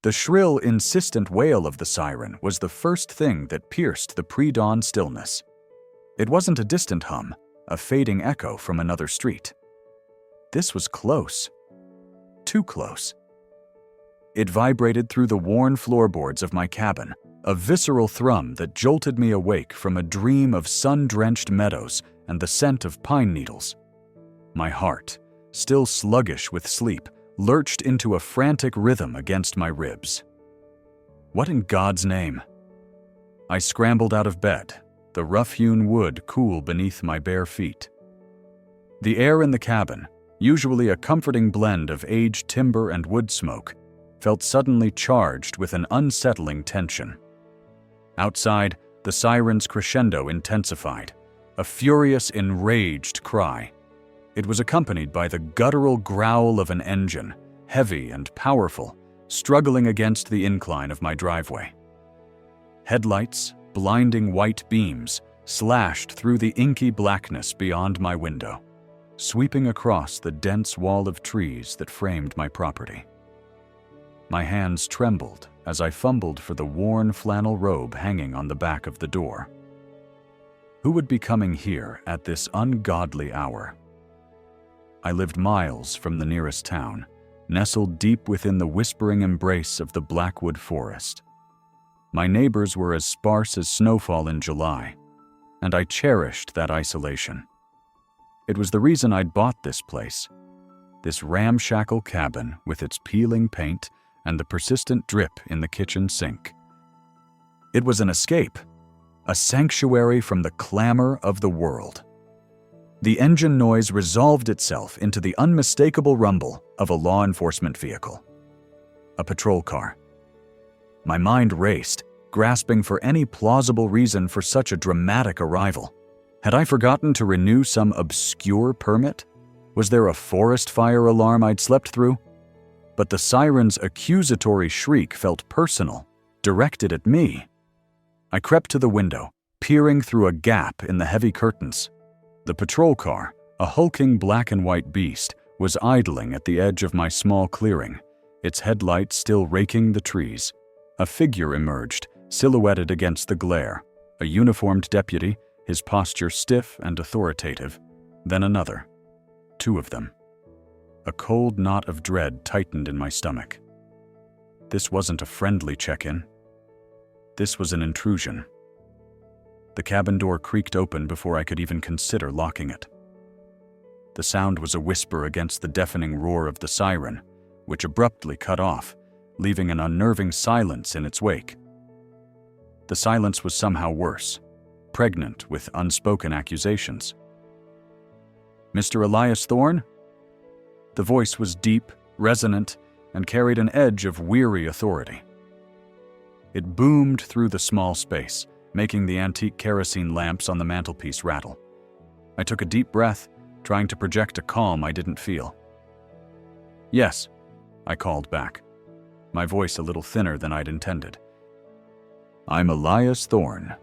The shrill, insistent wail of the siren was the first thing that pierced the pre-dawn stillness. It wasn't a distant hum, a fading echo from another street. This was close. Too close. It vibrated through the worn floorboards of my cabin, a visceral thrum that jolted me awake from a dream of sun-drenched meadows and the scent of pine needles. My heart, still sluggish with sleep, lurched into a frantic rhythm against my ribs. What in God's name? I scrambled out of bed, the rough-hewn wood cool beneath my bare feet. The air in the cabin, usually a comforting blend of aged timber and wood smoke, felt suddenly charged with an unsettling tension. Outside, the siren's crescendo intensified, a furious, enraged cry. It was accompanied by the guttural growl of an engine, heavy and powerful, struggling against the incline of my driveway. Headlights, blinding white beams, slashed through the inky blackness beyond my window, sweeping across the dense wall of trees that framed my property. My hands trembled as I fumbled for the worn flannel robe hanging on the back of the door. Who would be coming here at this ungodly hour? I lived miles from the nearest town, nestled deep within the whispering embrace of the Blackwood Forest. My neighbors were as sparse as snowfall in July, and I cherished that isolation. It was the reason I'd bought this place, this ramshackle cabin with its peeling paint and the persistent drip in the kitchen sink. It was an escape, a sanctuary from the clamor of the world. The engine noise resolved itself into the unmistakable rumble of a law enforcement vehicle. A patrol car. My mind raced, grasping for any plausible reason for such a dramatic arrival. Had I forgotten to renew some obscure permit? Was there a forest fire alarm I'd slept through? But the siren's accusatory shriek felt personal, directed at me. I crept to the window, peering through a gap in the heavy curtains. The patrol car, a hulking black and white beast, was idling at the edge of my small clearing, its headlights still raking the trees. A figure emerged, silhouetted against the glare, a uniformed deputy, his posture stiff and authoritative. Then another. Two of them. A cold knot of dread tightened in my stomach. This wasn't a friendly check-in. This was an intrusion. The cabin door creaked open before I could even consider locking it. The sound was a whisper against the deafening roar of the siren, which abruptly cut off, leaving an unnerving silence in its wake. The silence was somehow worse, pregnant with unspoken accusations. "Mr. Elias Thorne?" The voice was deep, resonant, and carried an edge of weary authority. It boomed through the small space, making the antique kerosene lamps on the mantelpiece rattle. I took a deep breath, trying to project a calm I didn't feel. "Yes," I called back, my voice a little thinner than I'd intended. "I'm Elias Thorne."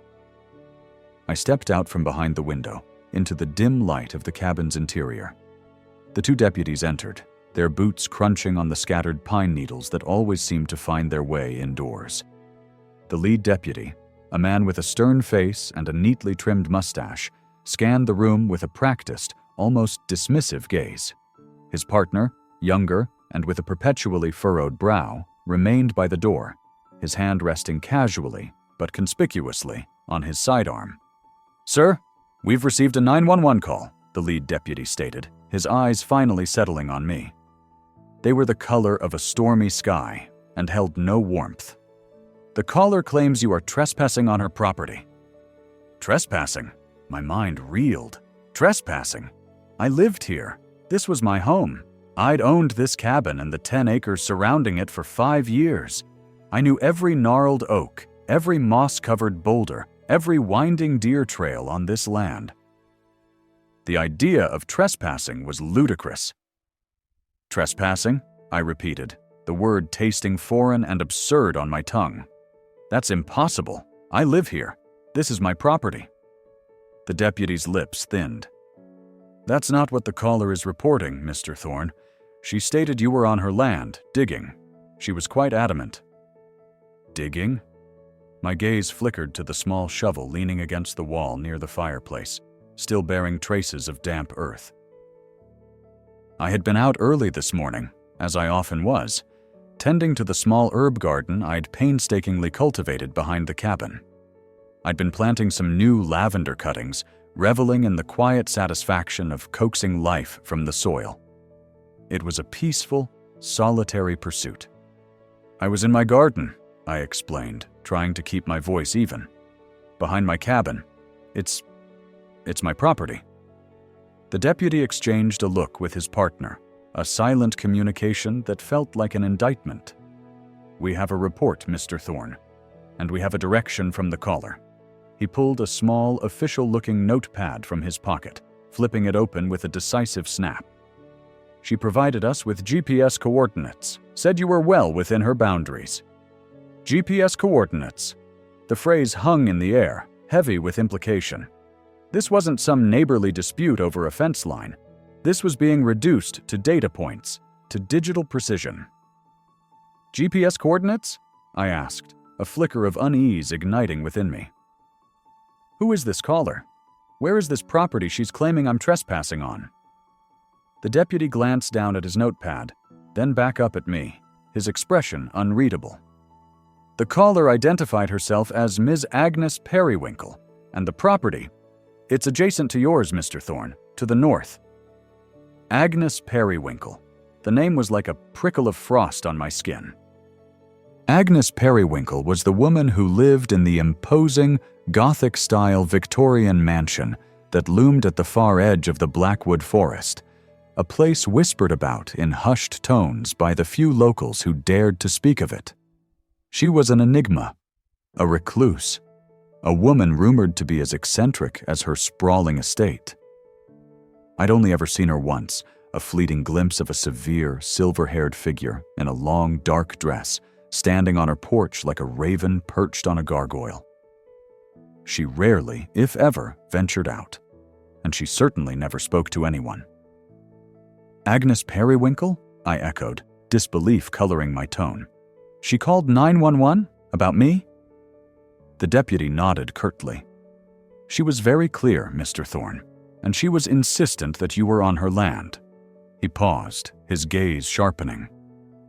I stepped out from behind the window, into the dim light of the cabin's interior. The two deputies entered, their boots crunching on the scattered pine needles that always seemed to find their way indoors. The lead deputy, a man with a stern face and a neatly trimmed mustache, scanned the room with a practiced, almost dismissive gaze. His partner, younger and with a perpetually furrowed brow, remained by the door, his hand resting casually but conspicuously on his sidearm. "Sir, we've received a 911 call," the lead deputy stated, his eyes finally settling on me. They were the color of a stormy sky and held no warmth. "The caller claims you are trespassing on her property." Trespassing? My mind reeled. Trespassing? I lived here. This was my home. I'd owned this cabin and the 10 acres surrounding it for 5 years. I knew every gnarled oak, every moss-covered boulder, every winding deer trail on this land. The idea of trespassing was ludicrous. "Trespassing?" I repeated, the word tasting foreign and absurd on my tongue. "That's impossible. I live here. This is my property." The deputy's lips thinned. "That's not what the caller is reporting, Mr. Thorne. She stated you were on her land, digging. She was quite adamant. Digging? My gaze flickered to the small shovel leaning against the wall near the fireplace, still bearing traces of damp earth. I had been out early this morning, as I often was, tending to the small herb garden I'd painstakingly cultivated behind the cabin. I'd been planting some new lavender cuttings, reveling in the quiet satisfaction of coaxing life from the soil. It was a peaceful, solitary pursuit. I was in my garden, I explained, trying to keep my voice even. Behind my cabin. It's my property. The deputy exchanged a look with his partner, a silent communication that felt like an indictment. "We have a report, Mr. Thorne, and we have a direction from the caller." He pulled a small, official-looking notepad from his pocket, flipping it open with a decisive snap. "She provided us with GPS coordinates, said you were well within her boundaries." GPS coordinates. The phrase hung in the air, heavy with implication. This wasn't some neighborly dispute over a fence line. This was being reduced to data points, to digital precision. "GPS coordinates?" I asked, a flicker of unease igniting within me. "Who is this caller? Where is this property she's claiming I'm trespassing on?" The deputy glanced down at his notepad, then back up at me, his expression unreadable. "The caller identified herself as Ms. Agnes Periwinkle, and the property, it's adjacent to yours, Mr. Thorne, to the north." Agnes Periwinkle. The name was like a prickle of frost on my skin. Agnes Periwinkle was the woman who lived in the imposing, Gothic-style Victorian mansion that loomed at the far edge of the Blackwood Forest, a place whispered about in hushed tones by the few locals who dared to speak of it. She was an enigma, a recluse, a woman rumored to be as eccentric as her sprawling estate. I'd only ever seen her once, a fleeting glimpse of a severe, silver-haired figure in a long, dark dress, standing on her porch like a raven perched on a gargoyle. She rarely, if ever, ventured out, and she certainly never spoke to anyone. "Agnes Periwinkle?" I echoed, disbelief coloring my tone. "She called 911? About me?" The deputy nodded curtly. "She was very clear, Mr. Thorne, and she was insistent that you were on her land." He paused, his gaze sharpening.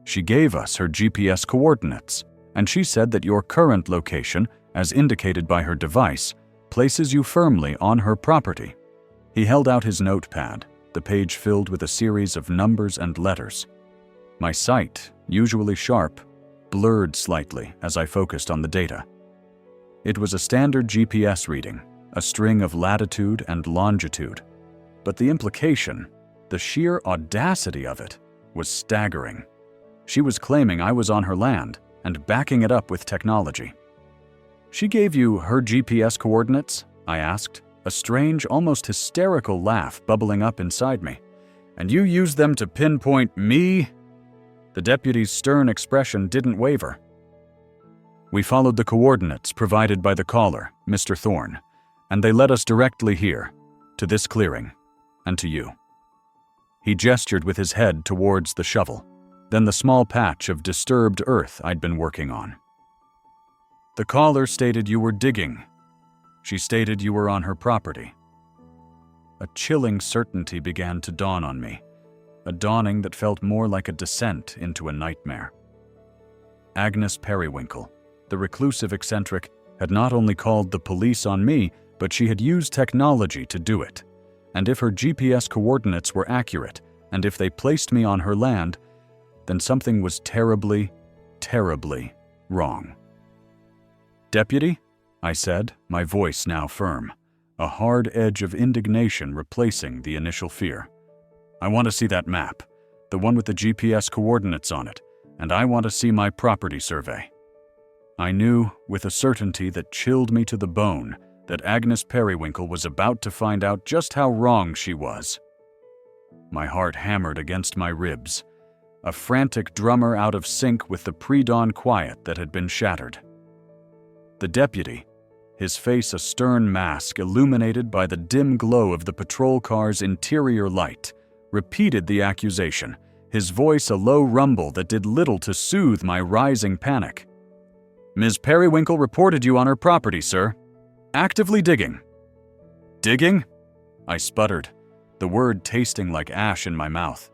"She gave us her GPS coordinates, and she said that your current location, as indicated by her device, places you firmly on her property." He held out his notepad, the page filled with a series of numbers and letters. My sight, usually sharp, blurred slightly as I focused on the data. It was a standard GPS reading, a string of latitude and longitude. But the implication, the sheer audacity of it, was staggering. She was claiming I was on her land and backing it up with technology. "She gave you her GPS coordinates?" I asked, a strange, almost hysterical laugh bubbling up inside me. "And you used them to pinpoint me?" The deputy's stern expression didn't waver. "We followed the coordinates provided by the caller, Mr. Thorne, and they led us directly here, to this clearing, and to you." He gestured with his head towards the shovel, then the small patch of disturbed earth I'd been working on. "The caller stated you were digging. She stated you were on her property." A chilling certainty began to dawn on me, a dawning that felt more like a descent into a nightmare. Agnes Periwinkle, the reclusive eccentric, had not only called the police on me, but she had used technology to do it. And if her GPS coordinates were accurate, and if they placed me on her land, then something was terribly, terribly wrong. "Deputy," I said, my voice now firm, a hard edge of indignation replacing the initial fear. "I want to see that map, the one with the GPS coordinates on it, and I want to see my property survey." I knew, with a certainty that chilled me to the bone, that Agnes Periwinkle was about to find out just how wrong she was. My heart hammered against my ribs, a frantic drummer out of sync with the pre-dawn quiet that had been shattered. The deputy, his face a stern mask illuminated by the dim glow of the patrol car's interior light, repeated the accusation, his voice a low rumble that did little to soothe my rising panic. Ms. Periwinkle reported you on her property, sir. Actively digging. Digging? I sputtered, the word tasting like ash in my mouth.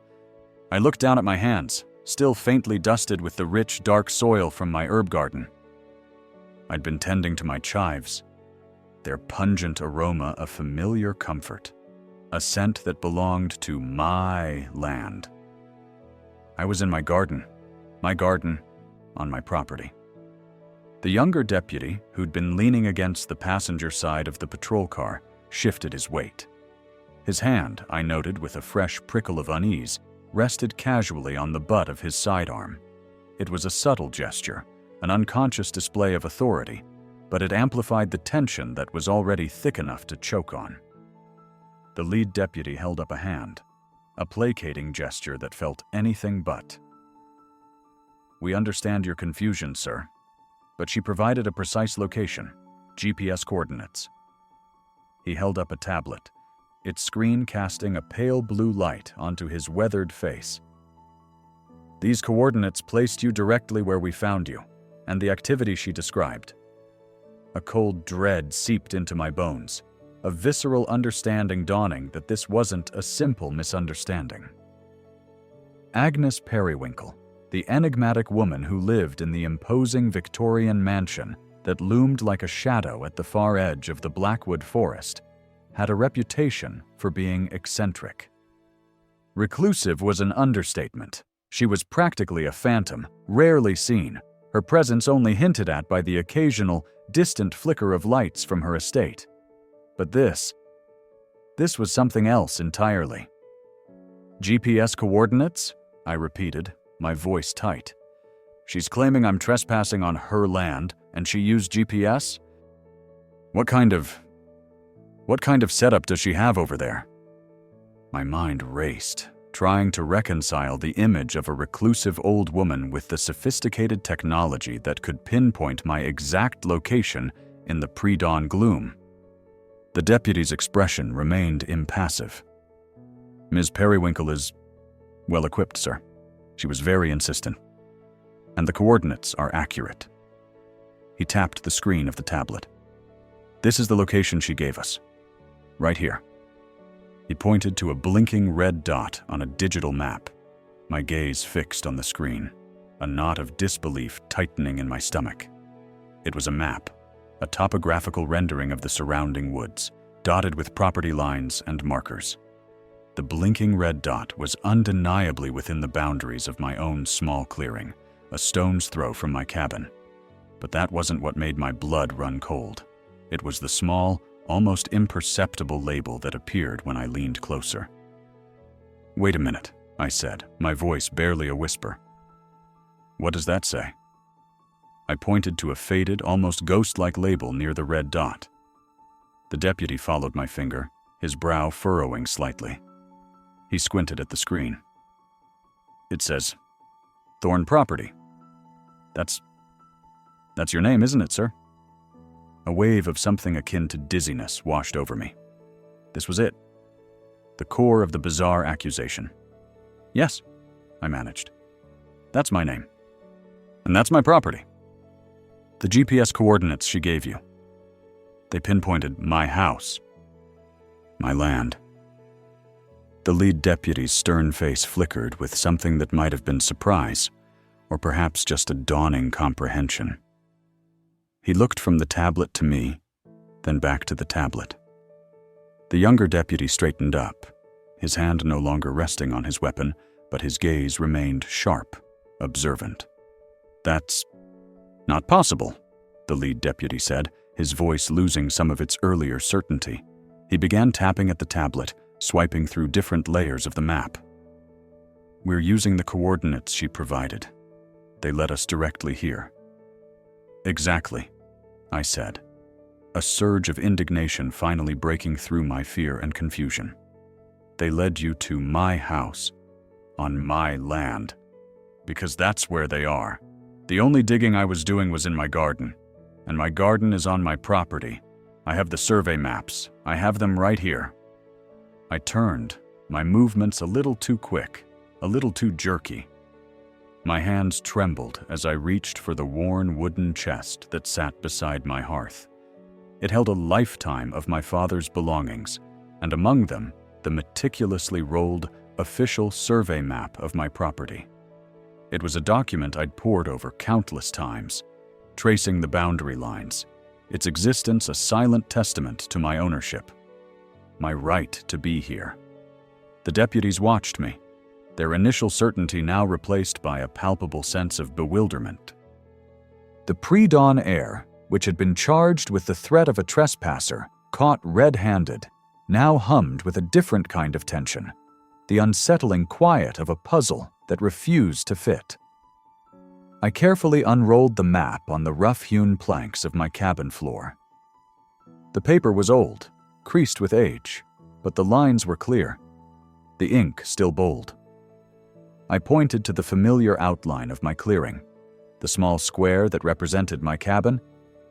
I looked down at my hands, still faintly dusted with the rich, dark soil from my herb garden. I'd been tending to my chives, their pungent aroma a familiar comfort, a scent that belonged to my land. I was in my garden on my property. The younger deputy, who'd been leaning against the passenger side of the patrol car, shifted his weight. His hand, I noted with a fresh prickle of unease, rested casually on the butt of his sidearm. It was a subtle gesture, an unconscious display of authority, but it amplified the tension that was already thick enough to choke on. The lead deputy held up a hand, a placating gesture that felt anything but. "We understand your confusion, sir," but she provided a precise location, GPS coordinates. He held up a tablet, its screen casting a pale blue light onto his weathered face. "These coordinates placed you directly where we found you, and the activity she described." A cold dread seeped into my bones, a visceral understanding dawning that this wasn't a simple misunderstanding. Agnes Periwinkle, the enigmatic woman who lived in the imposing Victorian mansion that loomed like a shadow at the far edge of the Blackwood Forest, had a reputation for being eccentric. Reclusive was an understatement. She was practically a phantom, rarely seen, her presence only hinted at by the occasional, distant flicker of lights from her estate. But this was something else entirely. "GPS coordinates?" I repeated, my voice tight. "She's claiming I'm trespassing on her land, and she used GPS? What kind of setup does she have over there?" My mind raced, trying to reconcile the image of a reclusive old woman with the sophisticated technology that could pinpoint my exact location in the pre-dawn gloom. The deputy's expression remained impassive. "Ms. Periwinkle is well-equipped, sir. She was very insistent. And the coordinates are accurate." He tapped the screen of the tablet. "This is the location she gave us. Right here." He pointed to a blinking red dot on a digital map. My gaze fixed on the screen, a knot of disbelief tightening in my stomach. It was a map, a topographical rendering of the surrounding woods, dotted with property lines and markers. The blinking red dot was undeniably within the boundaries of my own small clearing, a stone's throw from my cabin. But that wasn't what made my blood run cold. It was the small, almost imperceptible label that appeared when I leaned closer. "Wait a minute," I said, my voice barely a whisper. "What does that say?" I pointed to a faded, almost ghost-like label near the red dot. The deputy followed my finger, his brow furrowing slightly. He squinted at the screen. "It says, Thorn Property. That's your name, isn't it, sir?" A wave of something akin to dizziness washed over me. This was it. The core of the bizarre accusation. "Yes," I managed. "That's my name. And that's my property." "The GPS coordinates she gave you. They pinpointed my house. My land." The lead deputy's stern face flickered with something that might have been surprise, or perhaps just a dawning comprehension. He looked from the tablet to me, then back to the tablet. The younger deputy straightened up, his hand no longer resting on his weapon, but his gaze remained sharp, observant. "That's not possible," the lead deputy said, his voice losing some of its earlier certainty. He began tapping at the tablet, swiping through different layers of the map. "We're using the coordinates she provided. They led us directly here." "Exactly," I said, a surge of indignation finally breaking through my fear and confusion. "They led you to my house, on my land, because that's where they are. The only digging I was doing was in my garden, and my garden is on my property. I have the survey maps. I have them right here." I turned, my movements a little too quick, a little too jerky. My hands trembled as I reached for the worn wooden chest that sat beside my hearth. It held a lifetime of my father's belongings, and among them, the meticulously rolled official survey map of my property. It was a document I'd pored over countless times, tracing the boundary lines, its existence a silent testament to my ownership, my right to be here. The deputies watched me, their initial certainty now replaced by a palpable sense of bewilderment. The pre-dawn air, which had been charged with the threat of a trespasser, caught red-handed, now hummed with a different kind of tension, the unsettling quiet of a puzzle that refused to fit. I carefully unrolled the map on the rough-hewn planks of my cabin floor. The paper was old, creased with age, but the lines were clear, the ink still bold. I pointed to the familiar outline of my clearing, the small square that represented my cabin,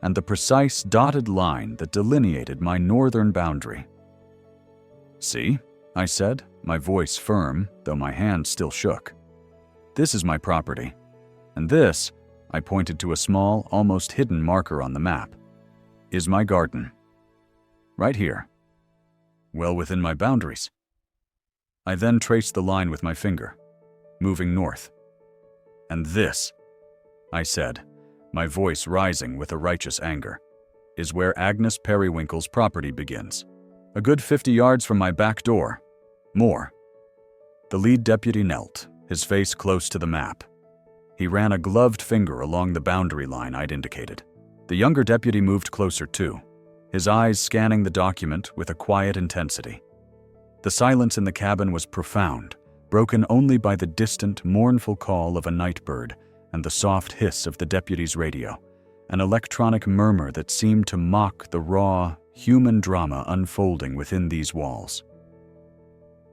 and the precise dotted line that delineated my northern boundary. "See," I said, my voice firm, though my hand still shook. "This is my property. And this," I pointed to a small, almost hidden marker on the map, "is my garden. Right here. Well within my boundaries." I then traced the line with my finger, moving north. "And this," I said, my voice rising with a righteous anger, "is where Agnes Periwinkle's property begins. A good 50 yards from my back door. More." The lead deputy knelt, his face close to the map. He ran a gloved finger along the boundary line I'd indicated. The younger deputy moved closer too, his eyes scanning the document with a quiet intensity. The silence in the cabin was profound, broken only by the distant, mournful call of a night bird and the soft hiss of the deputy's radio, an electronic murmur that seemed to mock the raw, human drama unfolding within these walls.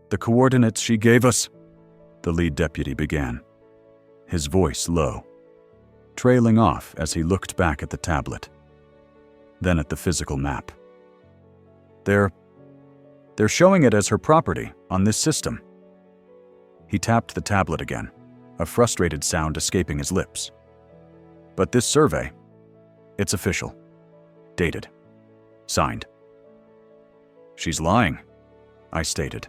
"The coordinates she gave us," the lead deputy began, his voice low, trailing off as he looked back at the tablet, then at the physical map. They're showing it as her property on this system." He tapped the tablet again, a frustrated sound escaping his lips. "But this survey, it's official. Dated. Signed." "She's lying," I stated,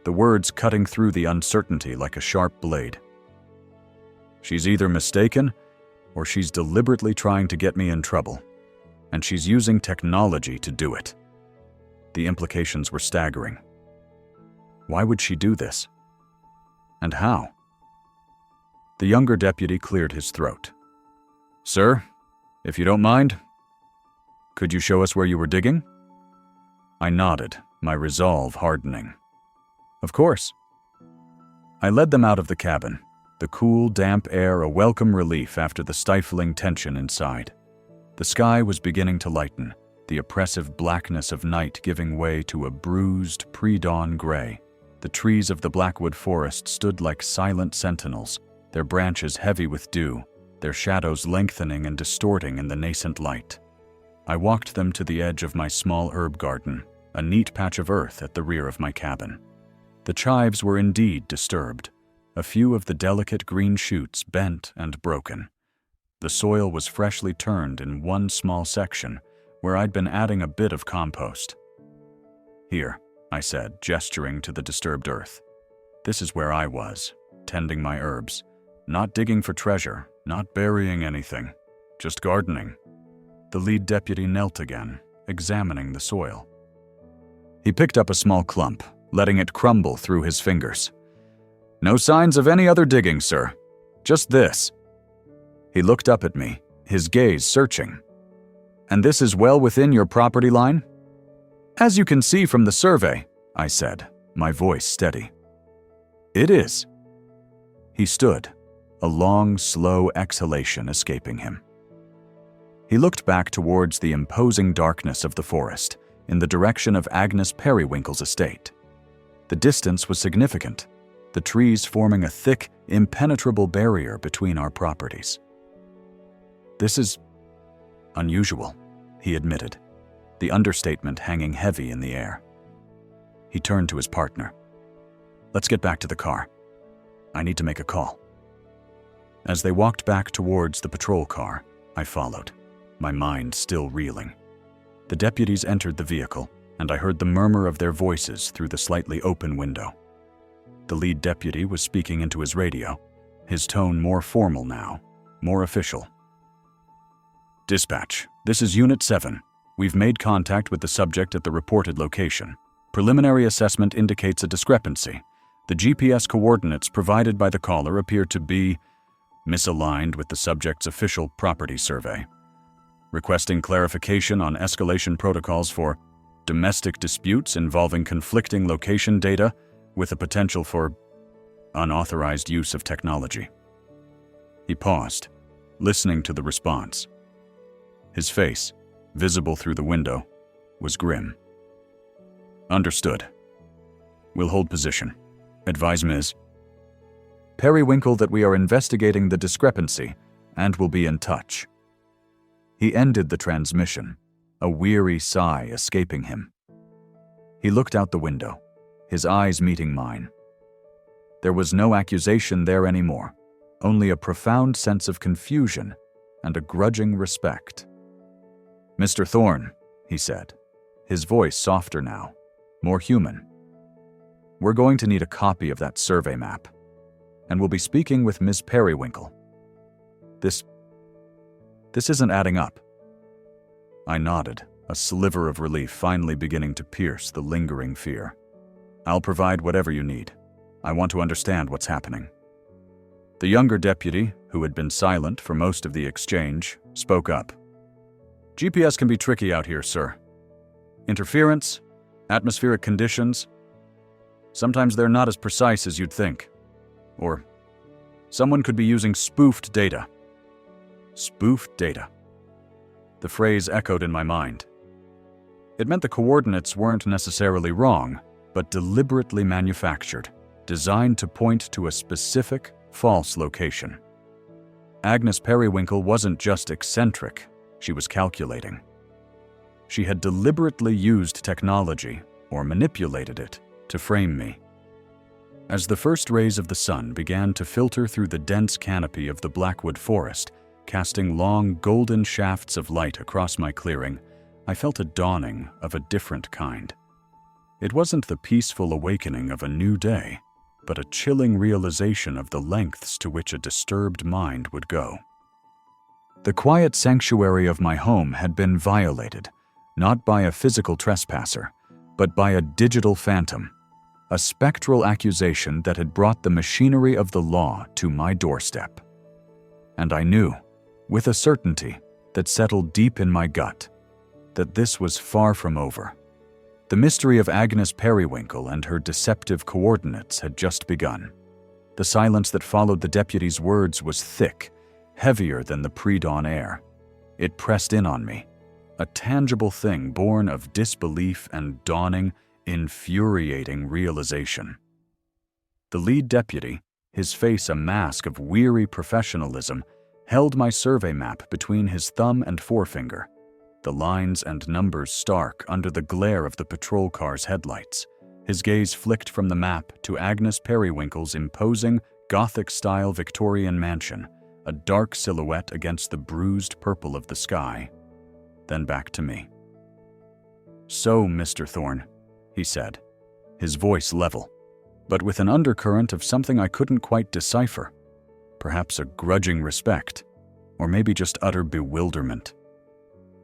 the words cutting through the uncertainty like a sharp blade. "She's either mistaken, or she's deliberately trying to get me in trouble, and she's using technology to do it." The implications were staggering. Why would she do this? And how? The younger deputy cleared his throat. "Sir, if you don't mind, could you show us where you were digging?" I nodded, my resolve hardening. "Of course." I led them out of the cabin, the cool, damp air a welcome relief after the stifling tension inside. The sky was beginning to lighten, the oppressive blackness of night giving way to a bruised, pre-dawn gray. The trees of the Blackwood forest stood like silent sentinels, their branches heavy with dew, their shadows lengthening and distorting in the nascent light. I walked them to the edge of my small herb garden, a neat patch of earth at the rear of my cabin. The chives were indeed disturbed, a few of the delicate green shoots bent and broken. The soil was freshly turned in one small section, where I'd been adding a bit of compost. "Here," I said, gesturing to the disturbed earth. "This is where I was, tending my herbs, not digging for treasure, not burying anything, just gardening." The lead deputy knelt again, examining the soil. He picked up a small clump, letting it crumble through his fingers. "No signs of any other digging, sir. Just this." He looked up at me, his gaze searching. "And this is well within your property line?" "As you can see from the survey," I said, my voice steady. "It is." He stood, a long, slow exhalation escaping him. He looked back towards the imposing darkness of the forest, in the direction of Agnes Periwinkle's estate. The distance was significant, the trees forming a thick, impenetrable barrier between our properties. "This is unusual," he admitted, the understatement hanging heavy in the air. He turned to his partner. "Let's get back to the car. I need to make a call." As they walked back towards the patrol car, I followed, my mind still reeling. The deputies entered the vehicle, and I heard the murmur of their voices through the slightly open window. The lead deputy was speaking into his radio, his tone more formal now, more official. "Dispatch, this is Unit 7. We've made contact with the subject at the reported location. Preliminary assessment indicates a discrepancy. The GPS coordinates provided by the caller appear to be misaligned with the subject's official property survey. Requesting clarification on escalation protocols for domestic disputes involving conflicting location data with a potential for unauthorized use of technology." He paused, listening to the response. His face, visible through the window, was grim. "Understood. We'll hold position. Advise Ms. Periwinkle that we are investigating the discrepancy and will be in touch." He ended the transmission, a weary sigh escaping him. He looked out the window, his eyes meeting mine. There was no accusation there anymore, only a profound sense of confusion and a grudging respect. "Mr. Thorne," he said, his voice softer now, more human. "We're going to need a copy of that survey map, and we'll be speaking with Ms. Periwinkle. This isn't adding up." I nodded, a sliver of relief finally beginning to pierce the lingering fear. "I'll provide whatever you need. I want to understand what's happening." The younger deputy, who had been silent for most of the exchange, spoke up. "GPS can be tricky out here, sir. Interference, atmospheric conditions. Sometimes they're not as precise as you'd think. Or someone could be using spoofed data." Spoofed data. The phrase echoed in my mind. It meant the coordinates weren't necessarily wrong, but deliberately manufactured, designed to point to a specific, false location. Agnes Periwinkle wasn't just eccentric, she was calculating. She had deliberately used technology, or manipulated it, to frame me. As the first rays of the sun began to filter through the dense canopy of the Blackwood forest, casting long golden shafts of light across my clearing, I felt a dawning of a different kind. It wasn't the peaceful awakening of a new day, but a chilling realization of the lengths to which a disturbed mind would go. The quiet sanctuary of my home had been violated, not by a physical trespasser, but by a digital phantom, a spectral accusation that had brought the machinery of the law to my doorstep. And I knew, with a certainty that settled deep in my gut, that this was far from over. The mystery of Agnes Periwinkle and her deceptive coordinates had just begun. The silence that followed the deputy's words was thick, heavier than the pre-dawn air. It pressed in on me, a tangible thing born of disbelief and dawning, infuriating realization. The lead deputy, his face a mask of weary professionalism, held my survey map between his thumb and forefinger, the lines and numbers stark under the glare of the patrol car's headlights. His gaze flicked from the map to Agnes Periwinkle's imposing, Gothic-style Victorian mansion, a dark silhouette against the bruised purple of the sky. Then back to me. "So, Mr. Thorne," he said, his voice level, but with an undercurrent of something I couldn't quite decipher. Perhaps a grudging respect, or maybe just utter bewilderment.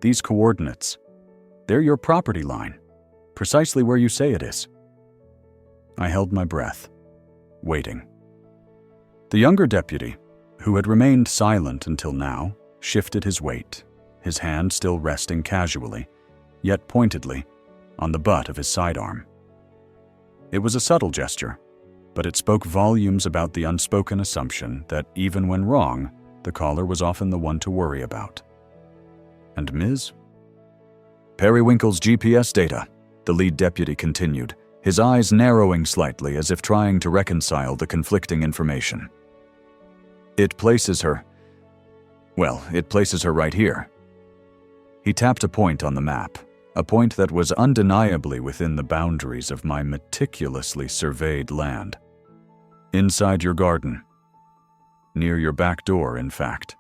"These coordinates, they're your property line, precisely where you say it is." I held my breath, waiting. The younger deputy, who had remained silent until now, shifted his weight, his hand still resting casually, yet pointedly, on the butt of his sidearm. It was a subtle gesture, but it spoke volumes about the unspoken assumption that even when wrong, the caller was often the one to worry about. "And Ms. Periwinkle's GPS data," the lead deputy continued, his eyes narrowing slightly as if trying to reconcile the conflicting information. It places her right here." He tapped a point on the map, a point that was undeniably within the boundaries of my meticulously surveyed land. "Inside your garden." Near your back door, in fact.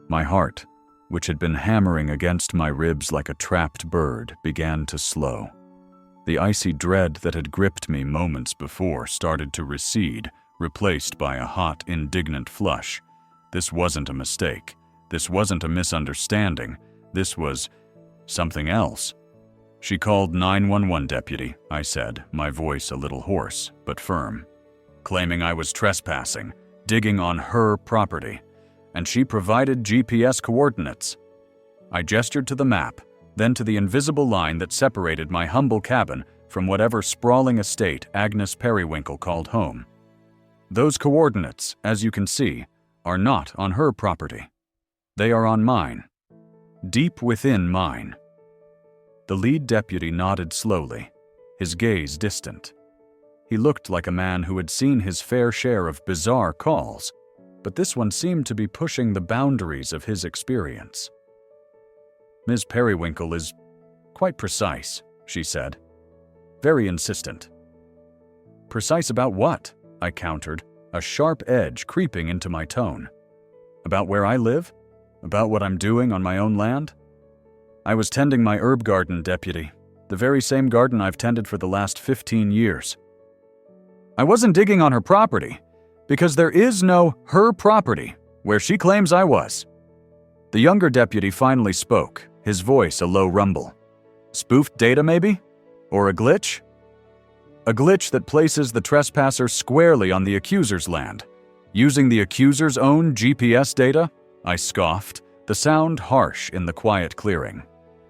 My heart, which had been hammering against my ribs like a trapped bird, began to slow. The icy dread that had gripped me moments before started to recede, replaced by a hot, indignant flush. This wasn't a mistake. This wasn't a misunderstanding. This was something else. "She called 911, deputy," I said, my voice a little hoarse but firm, "claiming I was trespassing, digging on her property, and she provided GPS coordinates." I gestured to the map, then to the invisible line that separated my humble cabin from whatever sprawling estate Agnes Periwinkle called home. "Those coordinates, as you can see, are not on her property. They are on mine. Deep within mine." The lead deputy nodded slowly, his gaze distant. He looked like a man who had seen his fair share of bizarre calls, but this one seemed to be pushing the boundaries of his experience. "Ms. Periwinkle is quite precise," she said. "Very insistent." "Precise about what?" I countered, a sharp edge creeping into my tone. "About where I live? About what I'm doing on my own land?" "I was tending my herb garden, deputy. The very same garden I've tended for the last 15 years. "I wasn't digging on her property, because there is no her property where she claims I was." The younger deputy finally spoke, his voice a low rumble. "Spoofed data, maybe? Or a glitch?" "A glitch that places the trespasser squarely on the accuser's land, using the accuser's own GPS data?" I scoffed, the sound harsh in the quiet clearing.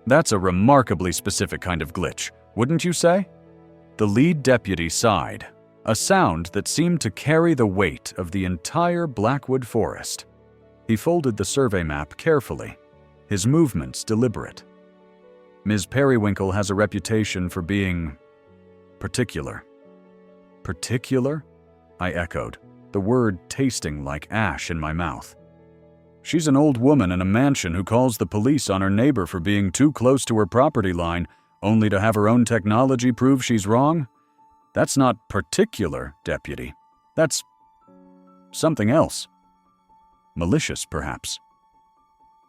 "That's a remarkably specific kind of glitch, wouldn't you say?" The lead deputy sighed, a sound that seemed to carry the weight of the entire Blackwood forest. He folded the survey map carefully, his movements deliberate. "Ms. Periwinkle has a reputation for being particular." "Particular?" I echoed, the word tasting like ash in my mouth. "She's an old woman in a mansion who calls the police on her neighbor for being too close to her property line, only to have her own technology prove she's wrong. That's not particular, deputy. That's something else. Malicious, perhaps."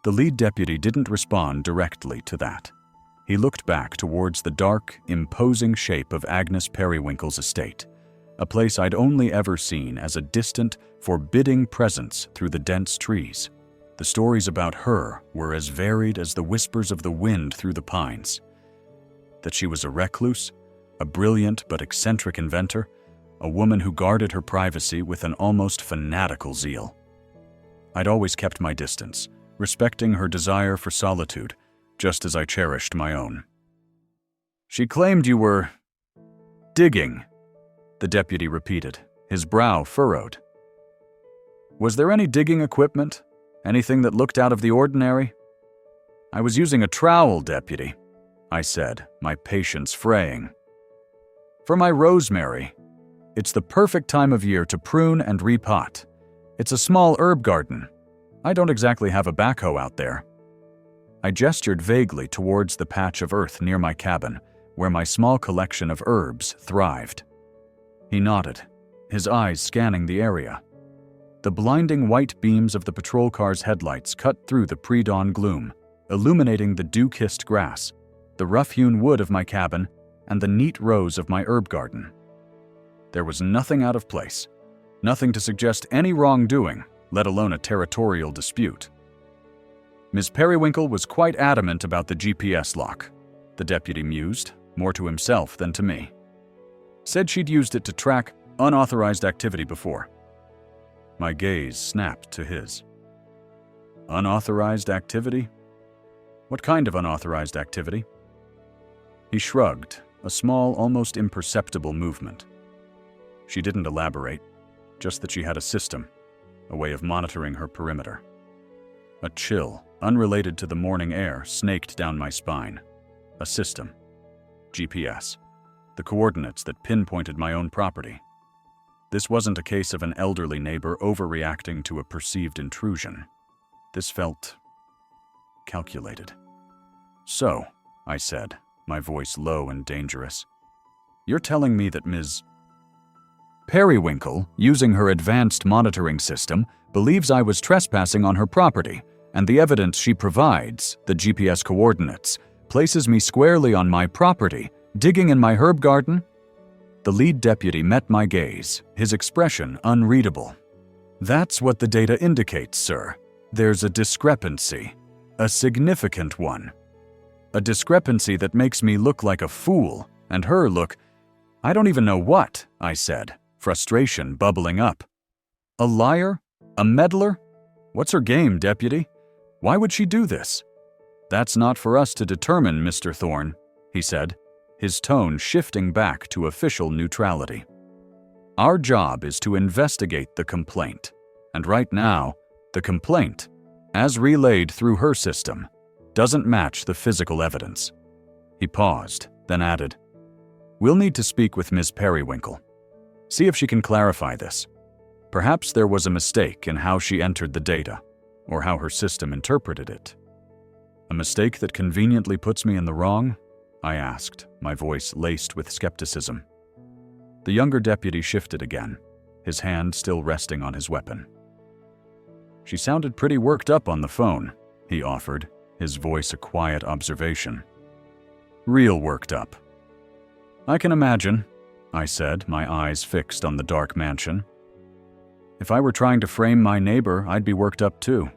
The lead deputy didn't respond directly to that. He looked back towards the dark, imposing shape of Agnes Periwinkle's estate, a place I'd only ever seen as a distant, forbidding presence through the dense trees. The stories about her were as varied as the whispers of the wind through the pines. That she was a recluse, a brilliant but eccentric inventor, a woman who guarded her privacy with an almost fanatical zeal. I'd always kept my distance, respecting her desire for solitude, just as I cherished my own. "She claimed you were digging," the deputy repeated, his brow furrowed. "Was there any digging equipment? Anything that looked out of the ordinary?" "I was using a trowel, deputy," I said, my patience fraying. "For my rosemary. It's the perfect time of year to prune and repot. It's a small herb garden. I don't exactly have a backhoe out there." I gestured vaguely towards the patch of earth near my cabin, where my small collection of herbs thrived. He nodded, his eyes scanning the area. The blinding white beams of the patrol car's headlights cut through the pre-dawn gloom, illuminating the dew-kissed grass, the rough-hewn wood of my cabin, and the neat rows of my herb garden. There was nothing out of place, nothing to suggest any wrongdoing, let alone a territorial dispute. "Ms. Periwinkle was quite adamant about the GPS lock," the deputy mused, more to himself than to me. "Said she'd used it to track unauthorized activity before." My gaze snapped to his. "Unauthorized activity? What kind of unauthorized activity?" He shrugged, a small, almost imperceptible movement. She didn't elaborate, just that she had a system, a way of monitoring her perimeter. A chill, unrelated to the morning air, snaked down my spine. A system. GPS. The coordinates that pinpointed my own property. This wasn't a case of an elderly neighbor overreacting to a perceived intrusion. This felt calculated. "So," I said, my voice low and dangerous, "you're telling me that Ms. Periwinkle, using her advanced monitoring system, believes I was trespassing on her property, and the evidence she provides, the GPS coordinates, places me squarely on my property, digging in my herb garden. The lead deputy met my gaze, his expression unreadable. That's what the data indicates, sir. There's a discrepancy, a significant one. A discrepancy that makes me look like a fool, and her look, I don't even know what, I said, frustration bubbling up. A liar? A meddler? What's her game, deputy? Why would she do this? That's not for us to determine, Mr. Thorne, he said, his tone shifting back to official neutrality. Our job is to investigate the complaint, and right now, the complaint, as relayed through her system, doesn't match the physical evidence. He paused, then added, We'll need to speak with Ms. Periwinkle. See if she can clarify this. Perhaps there was a mistake in how she entered the data, or how her system interpreted it. A mistake that conveniently puts me in the wrong? I asked, my voice laced with skepticism. The younger deputy shifted again, his hand still resting on his weapon. She sounded pretty worked up on the phone, he offered, his voice a quiet observation. Real worked up. I can imagine, I said, my eyes fixed on the dark mansion. If I were trying to frame my neighbor, I'd be worked up too.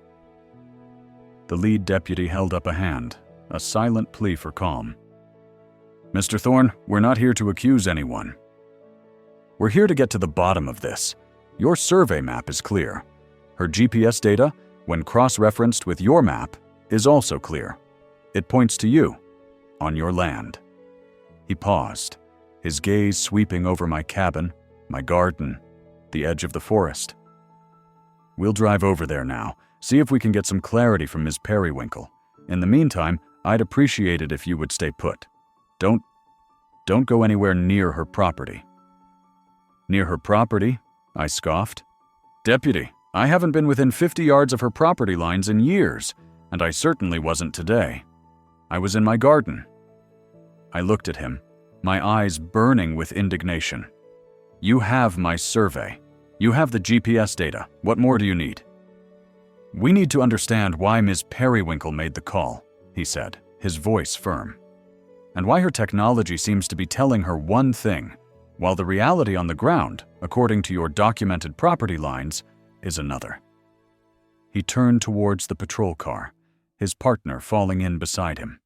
The lead deputy held up a hand, a silent plea for calm. Mr. Thorne, we're not here to accuse anyone. We're here to get to the bottom of this. Your survey map is clear. Her GPS data, when cross-referenced with your map, is also clear. It points to you, on your land. He paused, his gaze sweeping over my cabin, my garden, the edge of the forest. We'll drive over there now, see if we can get some clarity from Ms. Periwinkle. In the meantime, I'd appreciate it if you would stay put. Don't go anywhere near her property. Near her property? I scoffed. Deputy, I haven't been within 50 yards of her property lines in years, and I certainly wasn't today. I was in my garden. I looked at him, my eyes burning with indignation. You have my survey. You have the GPS data. What more do you need? We need to understand why Ms. Periwinkle made the call, he said, his voice firm. And why her technology seems to be telling her one thing, while the reality on the ground, according to your documented property lines, is another. He turned towards the patrol car, his partner falling in beside him.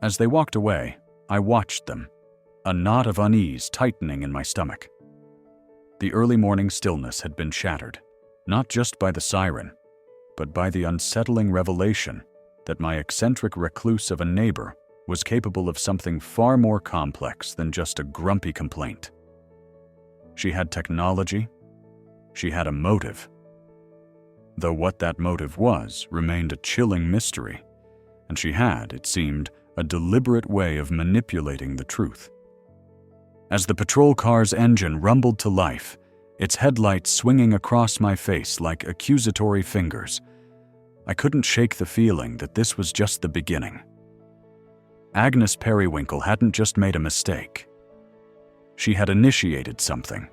As they walked away, I watched them, a knot of unease tightening in my stomach. The early morning stillness had been shattered, not just by the siren, but by the unsettling revelation that my eccentric recluse of a neighbor was capable of something far more complex than just a grumpy complaint. She had technology. She had a motive. Though what that motive was remained a chilling mystery, and she had, it seemed, a deliberate way of manipulating the truth. As the patrol car's engine rumbled to life, its headlights swinging across my face like accusatory fingers, I couldn't shake the feeling that this was just the beginning. Agnes Periwinkle hadn't just made a mistake. She had initiated something.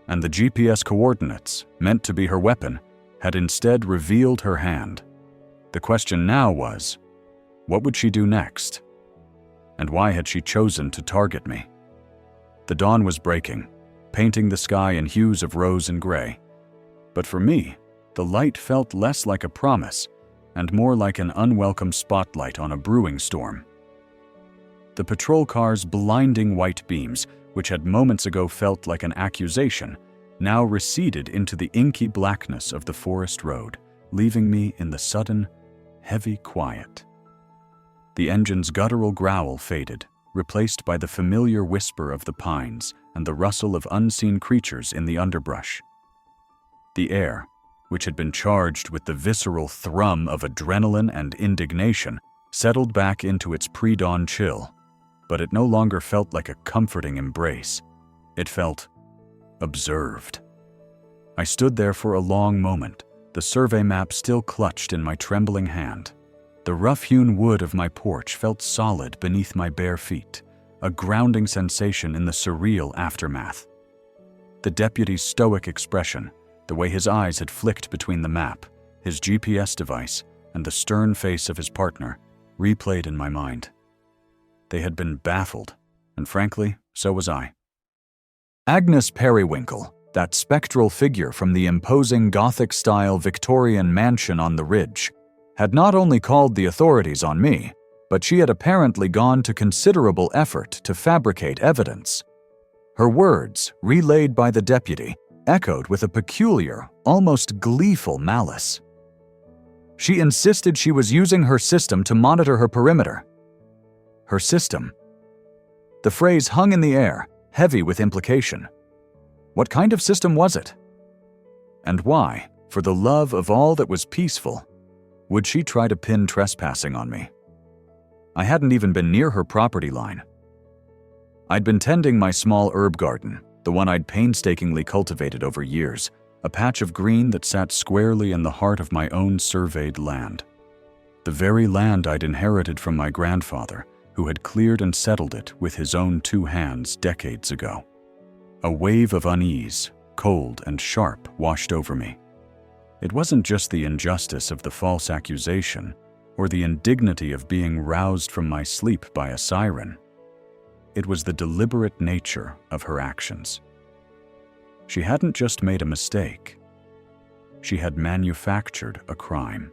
And the GPS coordinates, meant to be her weapon, had instead revealed her hand. The question now was, what would she do next? And why had she chosen to target me? The dawn was breaking, painting the sky in hues of rose and gray. But for me, the light felt less like a promise and more like an unwelcome spotlight on a brewing storm. The patrol car's blinding white beams, which had moments ago felt like an accusation, now receded into the inky blackness of the forest road, leaving me in the sudden, heavy quiet. The engine's guttural growl faded, replaced by the familiar whisper of the pines and the rustle of unseen creatures in the underbrush. The air, which had been charged with the visceral thrum of adrenaline and indignation, settled back into its pre-dawn chill, but it no longer felt like a comforting embrace. It felt observed. I stood there for a long moment, the survey map still clutched in my trembling hand. The rough-hewn wood of my porch felt solid beneath my bare feet, a grounding sensation in the surreal aftermath. The deputy's stoic expression, the way his eyes had flicked between the map, his GPS device, and the stern face of his partner, replayed in my mind. They had been baffled, and frankly, so was I. Agnes Periwinkle, that spectral figure from the imposing Gothic-style Victorian mansion on the ridge, had not only called the authorities on me, but she had apparently gone to considerable effort to fabricate evidence. Her words, relayed by the deputy, echoed with a peculiar, almost gleeful malice. She insisted she was using her system to monitor her perimeter. Her system. The phrase hung in the air, heavy with implication. What kind of system was it? And why, for the love of all that was peaceful, would she try to pin trespassing on me? I hadn't even been near her property line. I'd been tending my small herb garden, the one I'd painstakingly cultivated over years, a patch of green that sat squarely in the heart of my own surveyed land. The very land I'd inherited from my grandfather, who had cleared and settled it with his own 2 hands decades ago. A wave of unease, cold and sharp, washed over me. It wasn't just the injustice of the false accusation, or the indignity of being roused from my sleep by a siren. It was the deliberate nature of her actions. She hadn't just made a mistake. She had manufactured a crime.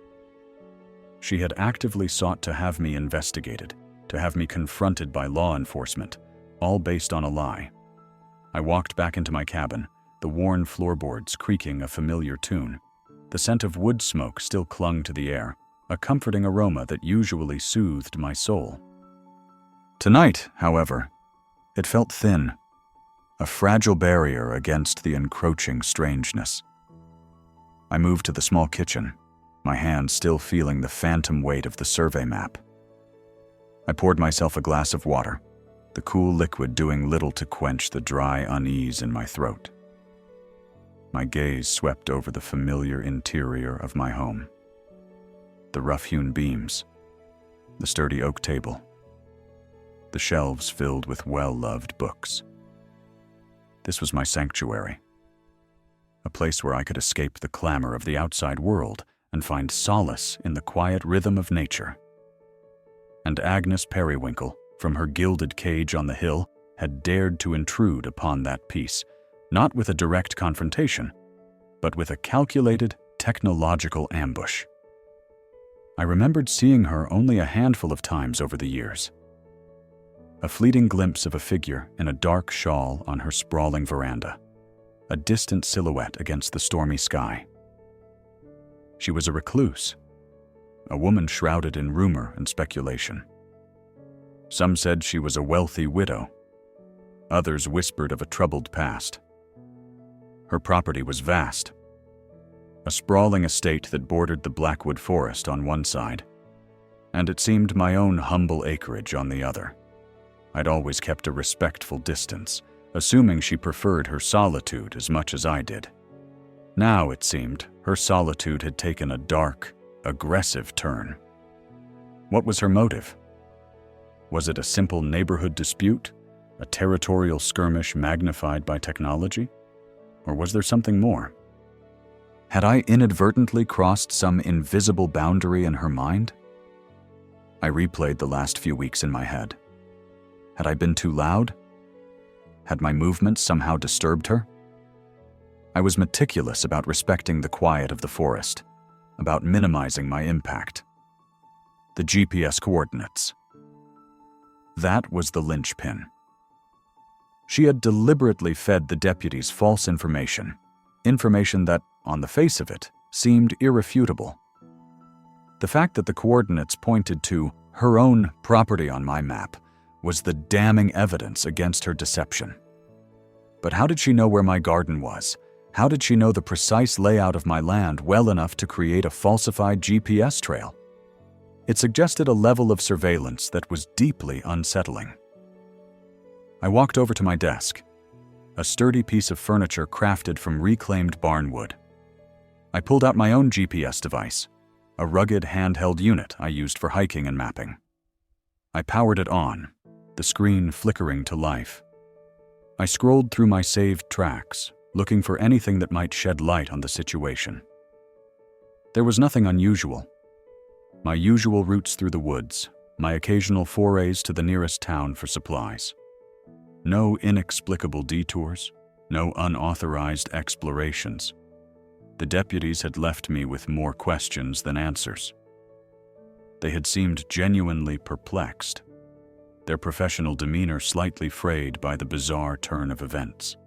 She had actively sought to have me investigated, to have me confronted by law enforcement, all based on a lie. I walked back into my cabin, the worn floorboards creaking a familiar tune. The scent of wood smoke still clung to the air, a comforting aroma that usually soothed my soul. Tonight, however, it felt thin, a fragile barrier against the encroaching strangeness. I moved to the small kitchen, my hand still feeling the phantom weight of the survey map. I poured myself a glass of water, the cool liquid doing little to quench the dry unease in my throat. My gaze swept over the familiar interior of my home. The rough-hewn beams, the sturdy oak table, the shelves filled with well-loved books. This was my sanctuary, a place where I could escape the clamor of the outside world and find solace in the quiet rhythm of nature. And Agnes Periwinkle, from her gilded cage on the hill, had dared to intrude upon that peace, not with a direct confrontation, but with a calculated technological ambush. I remembered seeing her only a handful of times over the years. A fleeting glimpse of a figure in a dark shawl on her sprawling veranda, a distant silhouette against the stormy sky. She was a recluse, a woman shrouded in rumor and speculation. Some said she was a wealthy widow. Others whispered of a troubled past. Her property was vast, a sprawling estate that bordered the Blackwood Forest on one side, and it seemed my own humble acreage on the other. I'd always kept a respectful distance, assuming she preferred her solitude as much as I did. Now, it seemed, her solitude had taken a dark, aggressive turn. What was her motive? Was it a simple neighborhood dispute, a territorial skirmish magnified by technology? Or was there something more? Had I inadvertently crossed some invisible boundary in her mind? I replayed the last few weeks in my head. Had I been too loud? Had my movements somehow disturbed her? I was meticulous about respecting the quiet of the forest, about minimizing my impact. The GPS coordinates. That was the linchpin. She had deliberately fed the deputies false information that, on the face of it, seemed irrefutable. The fact that the coordinates pointed to her own property on my map was the damning evidence against her deception. But how did she know where my garden was? How did she know the precise layout of my land well enough to create a falsified GPS trail? It suggested a level of surveillance that was deeply unsettling. I walked over to my desk, a sturdy piece of furniture crafted from reclaimed barnwood. I pulled out my own GPS device, a rugged handheld unit I used for hiking and mapping. I powered it on, the screen flickering to life. I scrolled through my saved tracks, looking for anything that might shed light on the situation. There was nothing unusual. My usual routes through the woods, my occasional forays to the nearest town for supplies. No inexplicable detours, no unauthorized explorations. The deputies had left me with more questions than answers. They had seemed genuinely perplexed, their professional demeanor slightly frayed by the bizarre turn of events.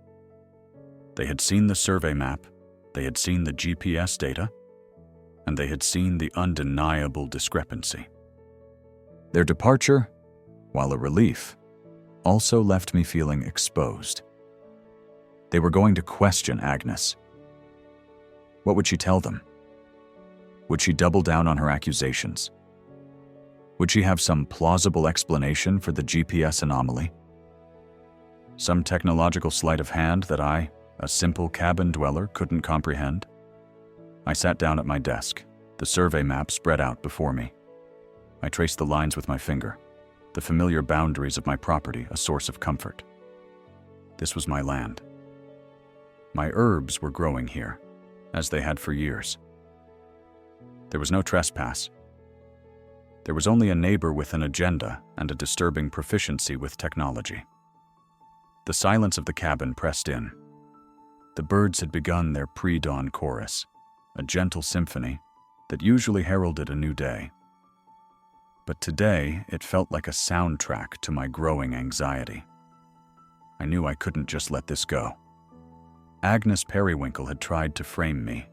They had seen the survey map, they had seen the GPS data, and they had seen the undeniable discrepancy. Their departure, while a relief, also left me feeling exposed. They were going to question Agnes. What would she tell them? Would she double down on her accusations? Would she have some plausible explanation for the GPS anomaly? Some technological sleight of hand that I, a simple cabin dweller, couldn't comprehend? I sat down at my desk, the survey map spread out before me. I traced the lines with my finger, the familiar boundaries of my property a source of comfort. This was my land. My herbs were growing here, as they had for years. There was no trespass. There was only a neighbor with an agenda and a disturbing proficiency with technology. The silence of the cabin pressed in. The birds had begun their pre-dawn chorus, a gentle symphony that usually heralded a new day. But today, it felt like a soundtrack to my growing anxiety. I knew I couldn't just let this go. Agnes Periwinkle had tried to frame me